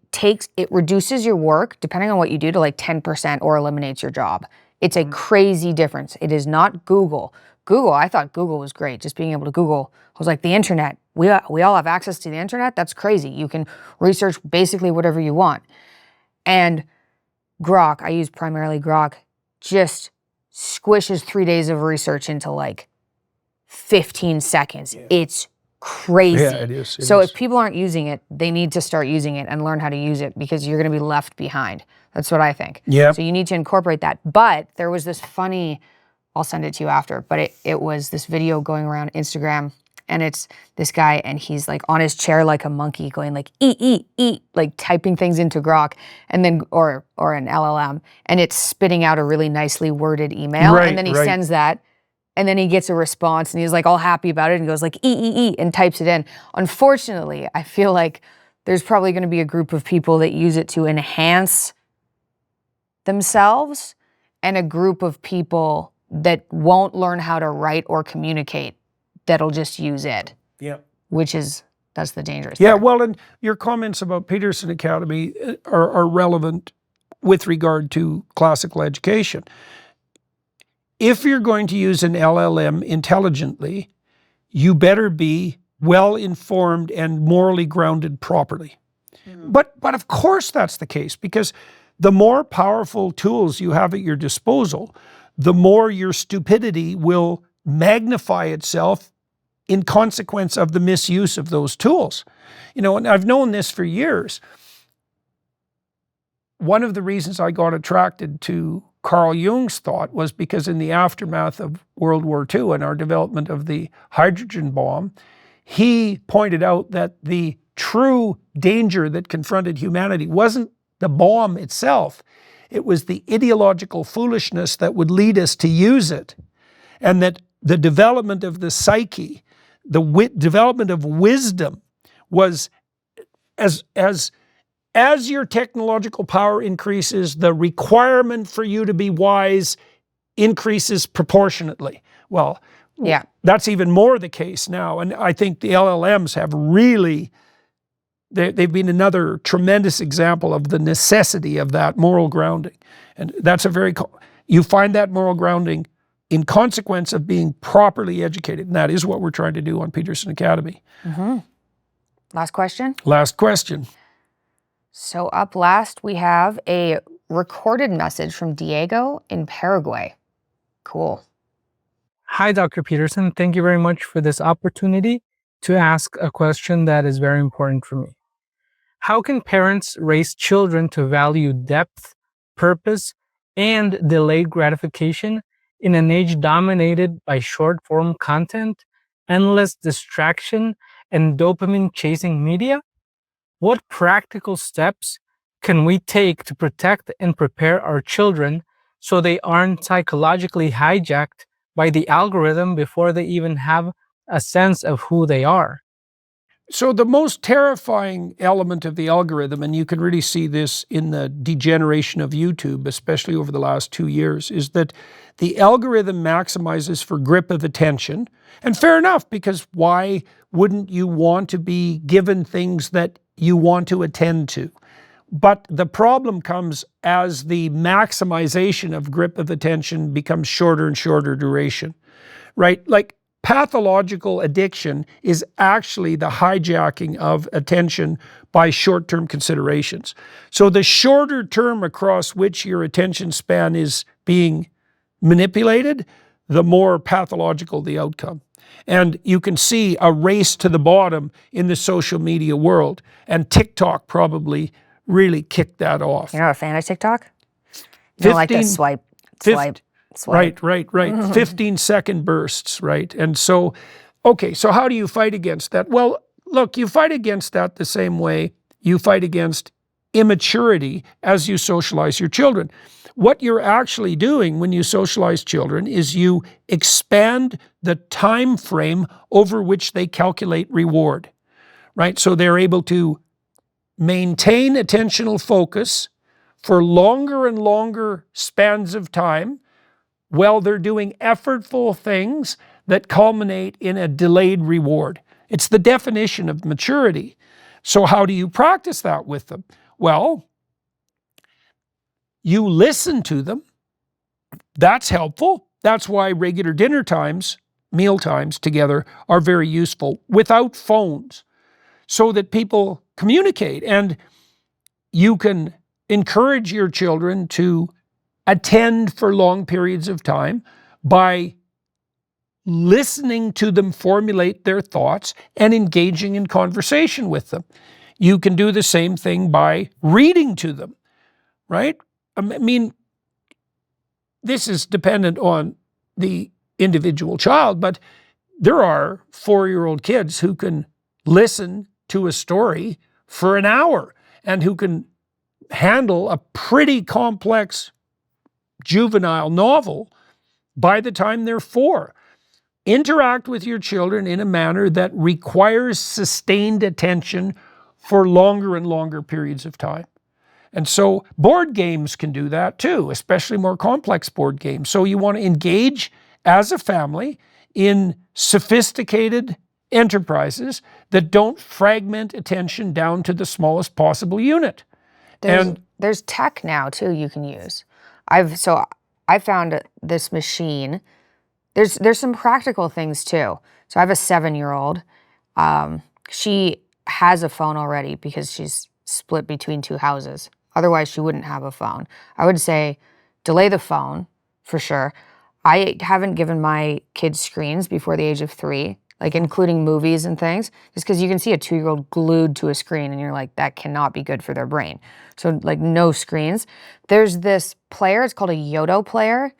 [SPEAKER 1] reduces your work, depending on what you do, to like 10% or eliminates your job. It's a crazy difference. It is not Google. I thought Google was great. Just being able to Google, I was like, the internet. We all have access to the internet. That's crazy. You can research basically whatever you want. And Grok, I use primarily Grok, just squishes 3 days of research into like 15 seconds. Yeah. It's crazy.
[SPEAKER 2] Yeah, it is.
[SPEAKER 1] So if people aren't using it, they need to start using it and learn how to use it because you're going to be left behind. That's what I think.
[SPEAKER 2] Yeah.
[SPEAKER 1] So you need to incorporate that. But there was this funny, I'll send it to you after, but it was this video going around Instagram, and it's this guy, and he's like on his chair like a monkey going like, eat, like typing things into Grok, and then, or an LLM, and it's spitting out a really nicely worded email, and then he sends that, and then he gets a response, and he's like all happy about it, and goes like, and types it in. Unfortunately, I feel like there's probably going to be a group of people that use it to enhance themselves, and a group of people that won't learn how to write or communicate, that'll just use it.
[SPEAKER 2] Yeah.
[SPEAKER 1] That's the dangerous
[SPEAKER 2] part.
[SPEAKER 1] Yeah,
[SPEAKER 2] well, and your comments about Peterson Academy are relevant with regard to classical education. If you're going to use an LLM intelligently, you better be well informed and morally grounded properly. Mm-hmm. But of course that's the case, because the more powerful tools you have at your disposal, the more your stupidity will magnify itself in consequence of the misuse of those tools. And I've known this for years. One of the reasons I got attracted to Carl Jung's thought was because in the aftermath of World War II and our development of the hydrogen bomb, he pointed out that the true danger that confronted humanity wasn't the bomb itself. It was the ideological foolishness that would lead us to use it. And that the development of the psyche, the development of wisdom was as your technological power increases, the requirement for you to be wise increases proportionately. Well,
[SPEAKER 1] yeah,
[SPEAKER 2] that's even more the case now. And I think the LLMs have really, they've been another tremendous example of the necessity of that moral grounding. And that's you find that moral grounding in consequence of being properly educated. And that is what we're trying to do on Peterson Academy.
[SPEAKER 1] Mm-hmm. Last question?
[SPEAKER 2] Last question.
[SPEAKER 1] So up last, we have a recorded message from Diego in Paraguay. Cool.
[SPEAKER 6] Hi, Dr. Peterson. Thank you very much for this opportunity to ask a question that is very important for me. How can parents raise children to value depth, purpose, and delayed gratification in an age dominated by short-form content, endless distraction, and dopamine-chasing media? What practical steps can we take to protect and prepare our children so they aren't psychologically hijacked by the algorithm before they even have a sense of who they are?
[SPEAKER 2] So the most terrifying element of the algorithm, and you can really see this in the degeneration of YouTube, especially over the last 2 years, is that the algorithm maximizes for grip of attention. And fair enough, because why wouldn't you want to be given things that you want to attend to? But the problem comes as the maximization of grip of attention becomes shorter and shorter duration, right? Like, pathological addiction is actually the hijacking of attention by short-term considerations. So the shorter term across which your attention span is being manipulated, the more pathological the outcome. And you can see a race to the bottom in the social media world. And TikTok probably really kicked that off.
[SPEAKER 1] You're not a fan of TikTok? You don't like to swipe.
[SPEAKER 2] Right. 15-second bursts, right? And so, okay, so how do you fight against that? Well, look, you fight against that the same way you fight against immaturity as you socialize your children. What you're actually doing when you socialize children is you expand the time frame over which they calculate reward, right? So they're able to maintain attentional focus for longer and longer spans of time, well, they're doing effortful things that culminate in a delayed reward. It's the definition of maturity. So how do you practice that with them? Well, you listen to them. That's helpful. That's why regular dinner times, meal times together are very useful without phones, so that people communicate. And you can encourage your children to attend for long periods of time by listening to them formulate their thoughts and engaging in conversation with them. You can do the same thing by reading to them, right? I mean, this is dependent on the individual child, but there are 4-year-old kids who can listen to a story for an hour and who can handle a pretty complex juvenile novel by the time they're 4. Interact with your children in a manner that requires sustained attention for longer and longer periods of time. And so board games can do that too, especially more complex board games. So you want to engage as a family in sophisticated enterprises that don't fragment attention down to the smallest possible unit.
[SPEAKER 1] There's tech now too you can use. I found this machine. There's some practical things too. So I have a 7-year-old. She has a phone already because she's split between 2 houses. Otherwise, she wouldn't have a phone. I would say delay the phone for sure. I haven't given my kids screens before the age of 3, like including movies and things, just because you can see a 2-year-old glued to a screen and you're like, that cannot be good for their brain. So like no screens. There's this player, it's called a Yodo player,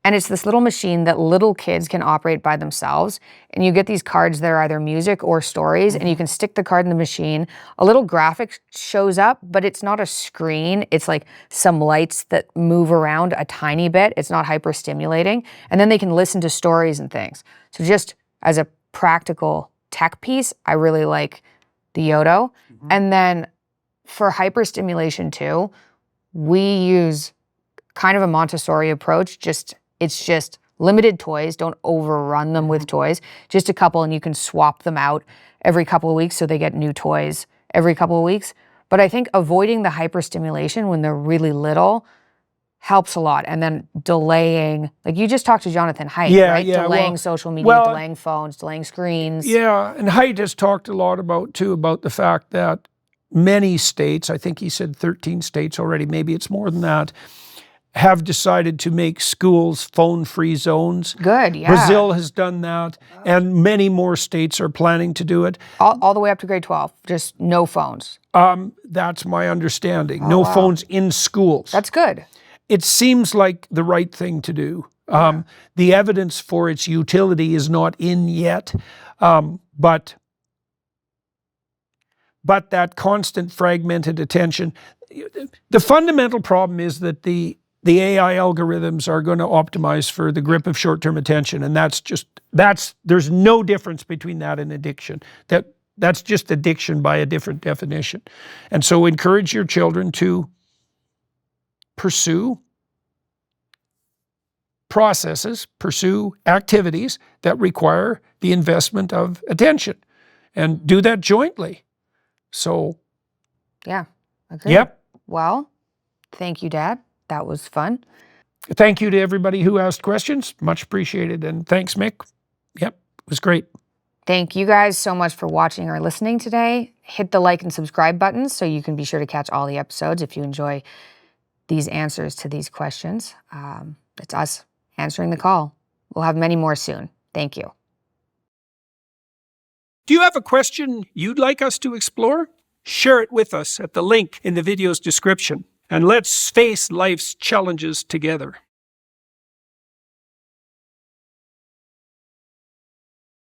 [SPEAKER 1] And it's this little machine that little kids can operate by themselves. And you get these cards that are either music or stories, and you can stick the card in the machine. A little graphic shows up, but it's not a screen. It's like some lights that move around a tiny bit. It's not hyper stimulating. And then they can listen to stories and things. So just as a practical tech piece, I really like the Yodo. And then for hyper stimulation too, we use kind of a Montessori approach. It's just limited toys. Don't overrun them with toys. Just a couple, and you can swap them out every couple of weeks so they get new toys every couple of weeks. But I think avoiding the hyperstimulation when they're really little helps a lot. And then delaying, like you just talked to Jonathan Haidt, right? Delaying social media, delaying phones, delaying screens.
[SPEAKER 2] Yeah, and Haidt has talked a lot about the fact that many states, I think he said 13 states already, maybe it's more than that, have decided to make schools phone-free zones.
[SPEAKER 1] Good, yeah.
[SPEAKER 2] Brazil has done that, and many more states are planning to do it.
[SPEAKER 1] All the way up to grade 12, just no phones.
[SPEAKER 2] That's my understanding. No phones in schools.
[SPEAKER 1] That's good.
[SPEAKER 2] It seems like the right thing to do. The evidence for its utility is not in yet, but that constant fragmented attention, the fundamental problem is that the AI algorithms are going to optimize for the grip of short-term attention, and there's no difference between that and addiction. That's just addiction by a different definition. And so encourage your children to pursue processes, pursue activities that require the investment of attention, and do that jointly. So,
[SPEAKER 1] yeah, agree.
[SPEAKER 2] Yep.
[SPEAKER 1] Well, thank you, Dad. That was fun.
[SPEAKER 2] Thank you to everybody who asked questions. Much appreciated. And thanks, Mick. Yep, it was great.
[SPEAKER 1] Thank you guys so much for watching or listening today. Hit the like and subscribe buttons so you can be sure to catch all the episodes if you enjoy these answers to these questions. It's us answering the call. We'll have many more soon. Thank you.
[SPEAKER 2] Do you have a question you'd like us to explore? Share it with us at the link in the video's description, and let's face life's challenges together.